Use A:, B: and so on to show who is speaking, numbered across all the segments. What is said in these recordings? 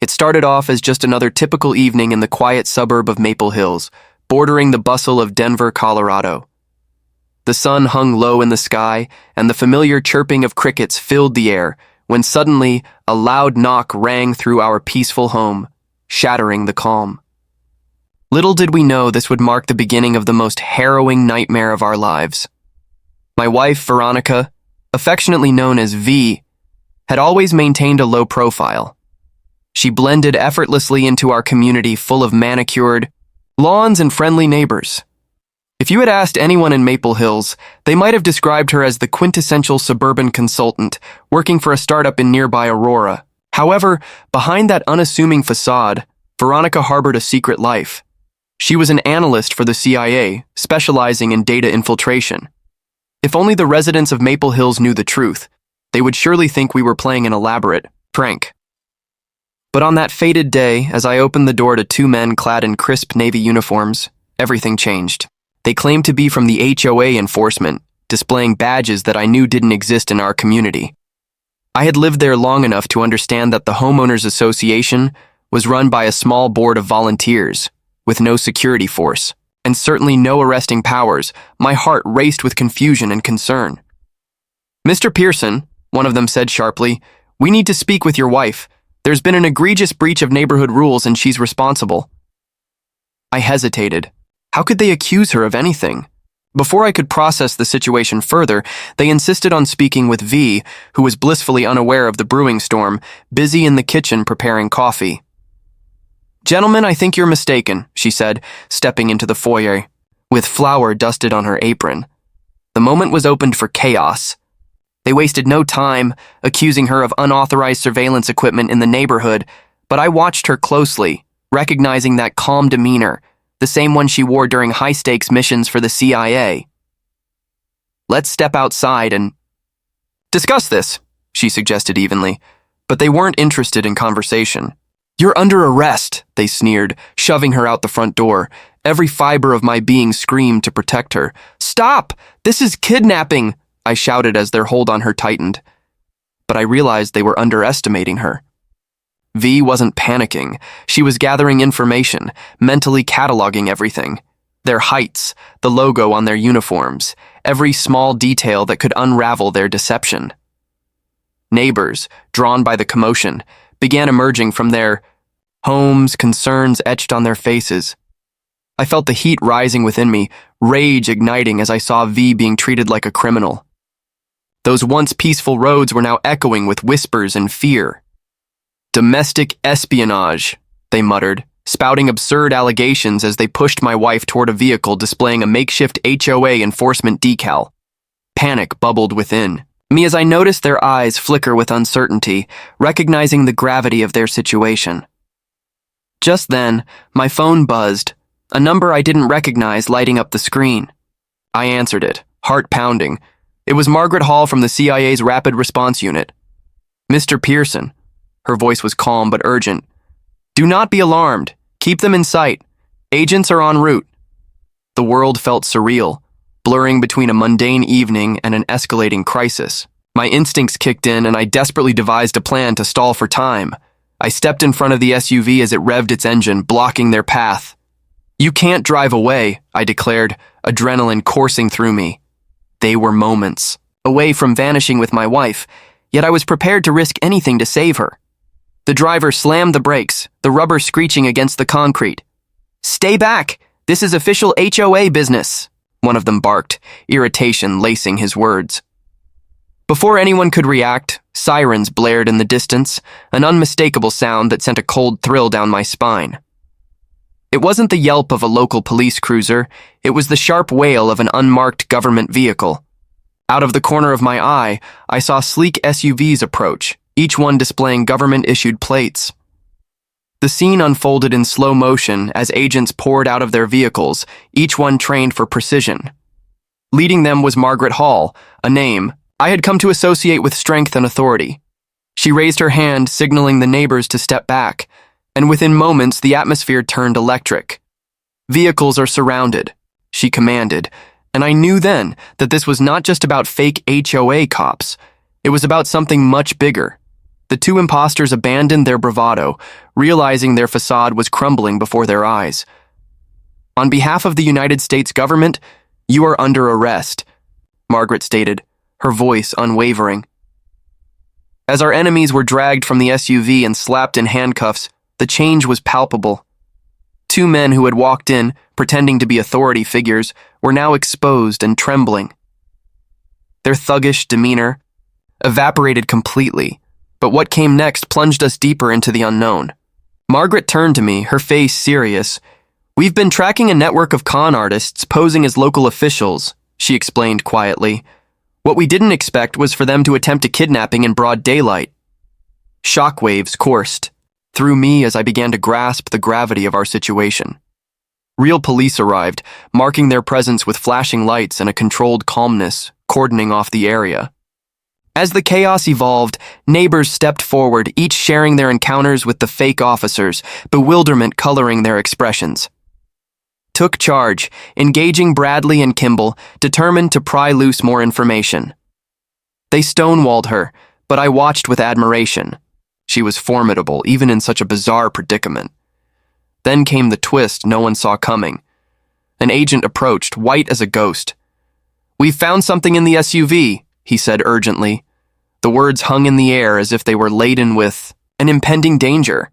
A: It started off as just another typical evening in the quiet suburb of Maple Hills, bordering the bustle of Denver, Colorado. The sun hung low in the sky, and the familiar chirping of crickets filled the air, when suddenly a loud knock rang through our peaceful home, shattering the calm. Little did we know this would mark the beginning of the most harrowing nightmare of our lives. My wife, Veronica, affectionately known as V, had always maintained a low profile. She blended effortlessly into our community full of manicured lawns and friendly neighbors. If you had asked anyone in Maple Hills, they might have described her as the quintessential suburban consultant working for a startup in nearby Aurora. However, behind that unassuming facade, Veronica harbored a secret life. She was an analyst for the CIA, specializing in data infiltration. If only the residents of Maple Hills knew the truth, they would surely think we were playing an elaborate prank. But on that fated day, as I opened the door to two men clad in crisp Navy uniforms, everything changed. They claimed to be from the HOA enforcement, displaying badges that I knew didn't exist in our community. I had lived there long enough to understand that the Homeowners Association was run by a small board of volunteers, with no security force, and certainly no arresting powers. My heart raced with confusion and concern. "Mr. Pearson," one of them said sharply, "we need to speak with your wife. There's been an egregious breach of neighborhood rules and she's responsible." I hesitated. How could they accuse her of anything? Before I could process the situation further, they insisted on speaking with V, who was blissfully unaware of the brewing storm, busy in the kitchen preparing coffee. "Gentlemen, I think you're mistaken," she said, stepping into the foyer, with flour dusted on her apron. The moment was opened for chaos. They wasted no time accusing her of unauthorized surveillance equipment in the neighborhood, but I watched her closely, recognizing that calm demeanor, the same one she wore during high-stakes missions for the CIA. "Let's step outside and discuss this," she suggested evenly, but they weren't interested in conversation. "You're under arrest," they sneered, shoving her out the front door. Every fiber of my being screamed to protect her. "Stop! This is kidnapping!" I shouted as their hold on her tightened. But I realized they were underestimating her. V wasn't panicking. She was gathering information, mentally cataloging everything. Their heights, the logo on their uniforms, every small detail that could unravel their deception. Neighbors, drawn by the commotion, began emerging from their homes, concerns etched on their faces. I felt the heat rising within me, rage igniting as I saw V being treated like a criminal. Those once peaceful roads were now echoing with whispers and fear. "Domestic espionage," they muttered, spouting absurd allegations as they pushed my wife toward a vehicle displaying a makeshift HOA enforcement decal. Panic bubbled within me as I noticed their eyes flicker with uncertainty, recognizing the gravity of their situation. Just then, my phone buzzed, a number I didn't recognize lighting up the screen. I answered it, heart pounding. It was Margaret Hall from the CIA's Rapid Response Unit. "Mr. Pearson." Her voice was calm but urgent. "Do not be alarmed. Keep them in sight. Agents are en route." The world felt surreal, blurring between a mundane evening and an escalating crisis. My instincts kicked in and I desperately devised a plan to stall for time. I stepped in front of the SUV as it revved its engine, blocking their path. "You can't drive away," I declared, adrenaline coursing through me. They were moments away from vanishing with my wife, yet I was prepared to risk anything to save her. The driver slammed the brakes, the rubber screeching against the concrete. "Stay back! This is official HOA business," one of them barked, irritation lacing his words. Before anyone could react, sirens blared in the distance, an unmistakable sound that sent a cold thrill down my spine. It wasn't the yelp of a local police cruiser, it was the sharp wail of an unmarked government vehicle. Out of the corner of my eye, I saw sleek SUVs approach, each one displaying government-issued plates. The scene unfolded in slow motion as agents poured out of their vehicles, each one trained for precision. Leading them was Margaret Hall, a name I had come to associate with strength and authority. She raised her hand, signaling the neighbors to step back, and within moments the atmosphere turned electric. "Vehicles are surrounded," she commanded, and I knew then that this was not just about fake HOA cops. It was about something much bigger. The The two impostors abandoned their bravado, realizing their facade was crumbling before their eyes. "On behalf of the United States government, you are under arrest," Margaret stated, her voice unwavering. As our enemies were dragged from the SUV and slapped in handcuffs, the change was palpable. Two men who had walked in, pretending to be authority figures, were now exposed and trembling. Their thuggish demeanor evaporated completely, but what came next plunged us deeper into the unknown. Margaret turned to me, her face serious. "We've been tracking a network of con artists posing as local officials," she explained quietly. "What we didn't expect was for them to attempt a kidnapping in broad daylight." Shockwaves coursed through me as I began to grasp the gravity of our situation. Real police arrived, marking their presence with flashing lights and a controlled calmness, cordoning off the area. As the chaos evolved, neighbors stepped forward, each sharing their encounters with the fake officers, bewilderment coloring their expressions. Took charge, engaging Bradley and Kimball, determined to pry loose more information. They stonewalled her, but I watched with admiration. She was formidable, even in such a bizarre predicament. Then came the twist no one saw coming. An agent approached, white as a ghost. "We've found something in the SUV," he said urgently. The words hung in the air as if they were laden with an impending danger.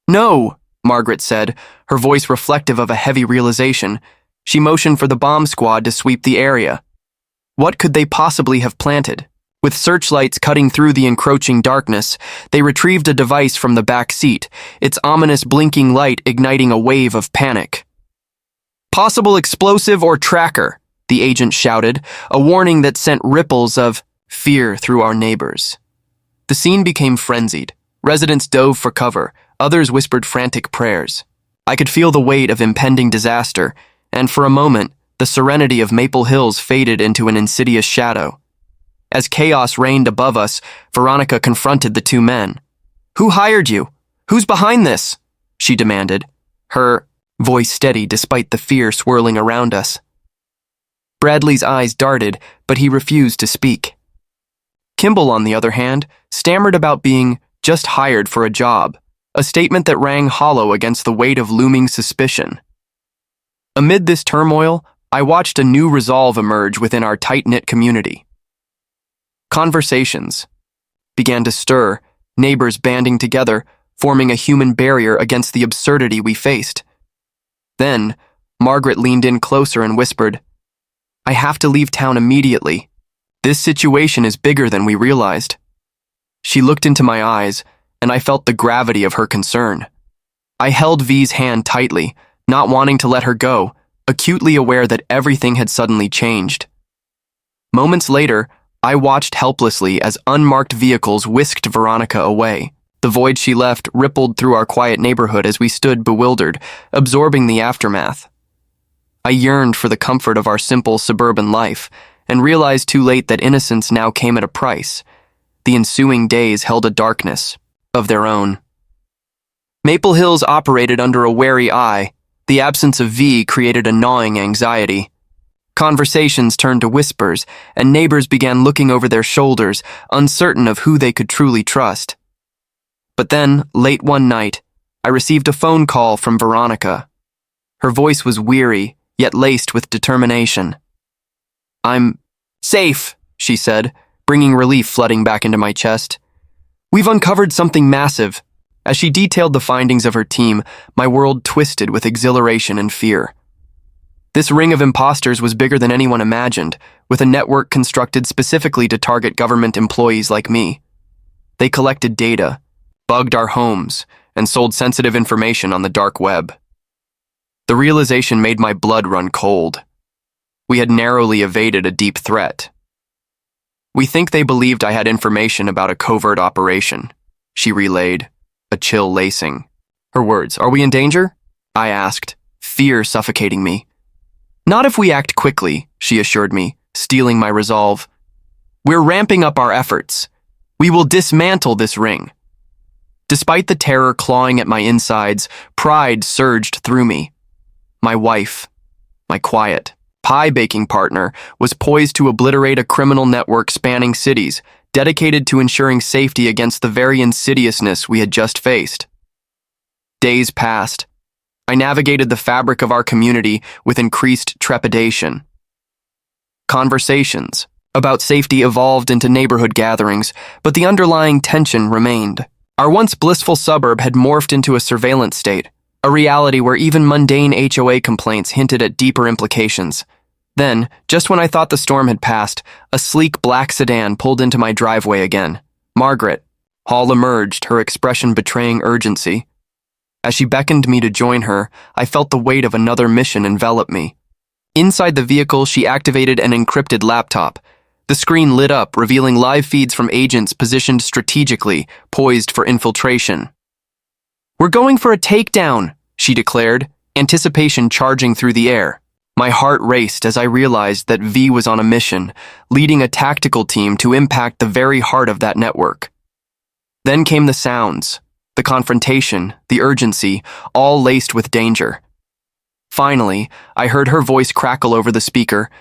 A: "No," Margaret said, her voice reflective of a heavy realization. She motioned for the bomb squad to sweep the area. What could they possibly have planted? With searchlights cutting through the encroaching darkness, they retrieved a device from the back seat, its ominous blinking light igniting a wave of panic. "Possible explosive or tracker," the agent shouted, a warning that sent ripples of fear through our neighbors. The scene became frenzied. Residents dove for cover, others whispered frantic prayers. I could feel the weight of impending disaster, and for a moment, the serenity of Maple Hills faded into an insidious shadow. As chaos reigned above us, Veronica confronted the two men. "Who hired you? Who's behind this?" she demanded, her voice steady despite the fear swirling around us. Bradley's eyes darted, but he refused to speak. Kimball, on the other hand, stammered about being just hired for a job, a statement that rang hollow against the weight of looming suspicion. Amid this turmoil, I watched a new resolve emerge within our tight-knit community. Conversations began to stir, neighbors banding together, forming a human barrier against the absurdity we faced. Then, Margaret leaned in closer and whispered, "I have to leave town immediately. This situation is bigger than we realized." She looked into my eyes, and I felt the gravity of her concern. I held V's hand tightly, not wanting to let her go, acutely aware that everything had suddenly changed. Moments later, I watched helplessly as unmarked vehicles whisked Veronica away. The void she left rippled through our quiet neighborhood as we stood bewildered, absorbing the aftermath. I yearned for the comfort of our simple suburban life, and realized too late that innocence now came at a price. The ensuing days held a darkness of their own. Maple Hills operated under a wary eye. The absence of V created a gnawing anxiety. Conversations turned to whispers, and neighbors began looking over their shoulders, uncertain of who they could truly trust. But then, late one night, I received a phone call from Veronica. Her voice was weary, yet laced with determination. "I'm safe," she said, bringing relief flooding back into my chest. "We've uncovered something massive." As she detailed the findings of her team, my world twisted with exhilaration and fear. This ring of imposters was bigger than anyone imagined, with a network constructed specifically to target government employees like me. They collected data, bugged our homes, and sold sensitive information on the dark web. The realization made my blood run cold. We had narrowly evaded a deep threat. "We think they believed I had information about a covert operation," she relayed, a chill lacing her words. "Are we in danger?" I asked, fear suffocating me. "Not if we act quickly," she assured me, stealing my resolve. "We're ramping up our efforts. We will dismantle this ring." Despite the terror clawing at my insides, pride surged through me. My wife, my quiet, pie-baking partner, was poised to obliterate a criminal network spanning cities, dedicated to ensuring safety against the very insidiousness we had just faced. Days passed. I navigated the fabric of our community with increased trepidation. Conversations about safety evolved into neighborhood gatherings, but the underlying tension remained. Our once blissful suburb had morphed into a surveillance state, a reality where even mundane HOA complaints hinted at deeper implications. Then, just when I thought the storm had passed, a sleek black sedan pulled into my driveway again. Margaret. Hall emerged, her expression betraying urgency. As she beckoned me to join her, I felt the weight of another mission envelop me. Inside the vehicle, she activated an encrypted laptop. The screen lit up, revealing live feeds from agents positioned strategically, poised for infiltration. "We're going for a takedown," she declared, anticipation charging through the air. My heart raced as I realized that V was on a mission, leading a tactical team to impact the very heart of that network. Then came the sounds, the confrontation, the urgency, all laced with danger. Finally, I heard her voice crackle over the speaker,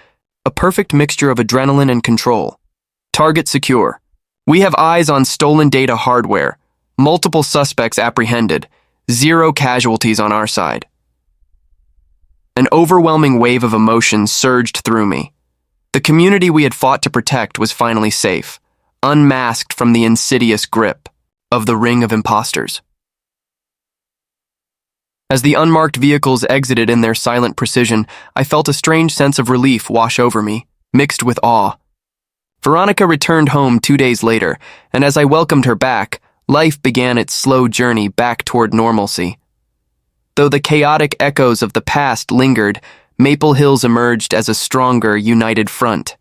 A: a perfect mixture of adrenaline and control. "Target secure. We have eyes on stolen data hardware. Multiple suspects apprehended. 0 casualties on our side." An overwhelming wave of emotion surged through me. The community we had fought to protect was finally safe, unmasked from the insidious grip of the ring of impostors. As the unmarked vehicles exited in their silent precision, I felt a strange sense of relief wash over me, mixed with awe. Veronica returned home 2 days later, and as I welcomed her back, life began its slow journey back toward normalcy. Though the chaotic echoes of the past lingered, Maple Hills emerged as a stronger, united front.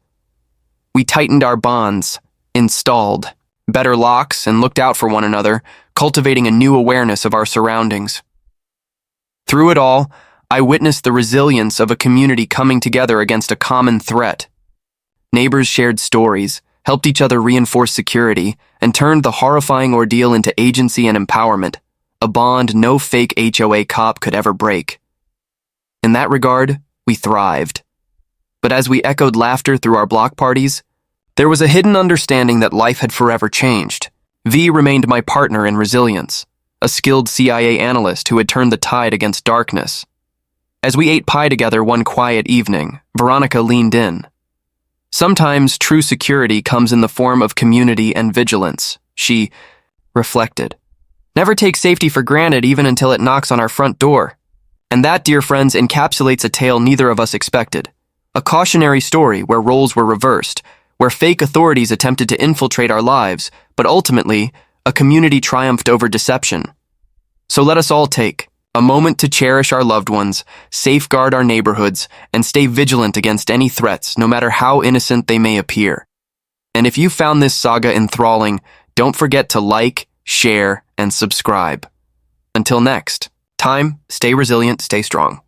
A: We tightened our bonds, installed better locks, and looked out for one another, cultivating a new awareness of our surroundings. Through it all, I witnessed the resilience of a community coming together against a common threat. Neighbors shared stories, helped each other reinforce security, and turned the horrifying ordeal into agency and empowerment, a bond no fake HOA cop could ever break. In that regard, we thrived. But as we echoed laughter through our block parties, there was a hidden understanding that life had forever changed. V remained my partner in resilience, a skilled CIA analyst who had turned the tide against darkness. As we ate pie together one quiet evening, Veronica leaned in. "Sometimes true security comes in the form of community and vigilance," she reflected. "Never take safety for granted even until it knocks on our front door." And that, dear friends, encapsulates a tale neither of us expected. A cautionary story where roles were reversed, where fake authorities attempted to infiltrate our lives, but ultimately, a community triumphed over deception. So let us all take a moment to cherish our loved ones, safeguard our neighborhoods, and stay vigilant against any threats, no matter how innocent they may appear. And if you found this saga enthralling, don't forget to like, share, and subscribe. Until next time, stay resilient, stay strong.